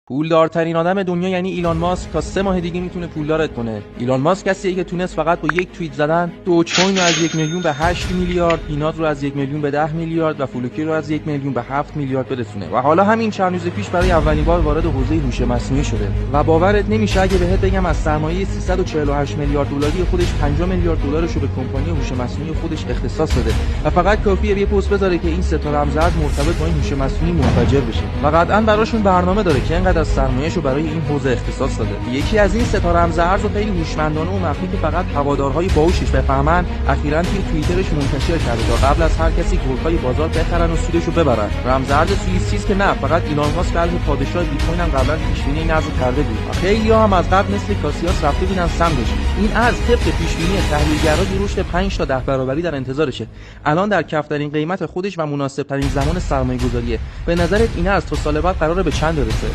پولدارترین آدم دنیا یعنی ایلان ماسک تا 3 ماه دیگه میتونه پولدارت کنه. ایلان ماسک کسیه که تونست فقط با یک توییت زدن دوج‌کوین رو از 1 میلیون به 8 میلیارد، پینات رو از 1 میلیون به 10 میلیارد و فولوکی رو از 1 میلیون به 7 میلیارد برسونه و حالا همین چند روز پیش برای اولین بار وارد حوزه هوش مصنوعی شده. و باورت نمیشه اگه بهت بگم از سرمایه 348 میلیارد دلاری خودش 50 میلیارد دلارش رو به کمپانی هوش مصنوعی خودش اختصاص داده و فقط کافیه یه پست بذاره که این سه تا رمزارز مرتبط با این هوش مصنوعی منفجر بشه. و قطعاً براشون برنامه داره که اینقدر از سرمایه‌شو برای این حوزه اختصاص داده. یکی از این سه تا رمزارز رو خیلی هوشمندانه و مخفی که فقط هوادارهای باهوشش بفهمن اخیراً توی توییترش منتشر کرده تا قبل از هر کسی گل‌های بازار بخرن و سودشو ببرن. رمزارز سوئیسی که نه فقط ایلان ماسک قلب پادشاه بیت کوین هم قبلا پیش‌بینی این ارز کرده بود. خیلی‌ها هم از قبل مثل کاسیاس رفته بودن سمتش. این ارز طبق پیش‌بینی تحلیلگرا یه رشد 5 تا 10 برابری در انتظارشه. الان در کفترین قیمت خودش و مناسب‌ترین زمان سرمایه‌گذاریه. به نظرت این ارز تا سال بعد قراره به چند برسه؟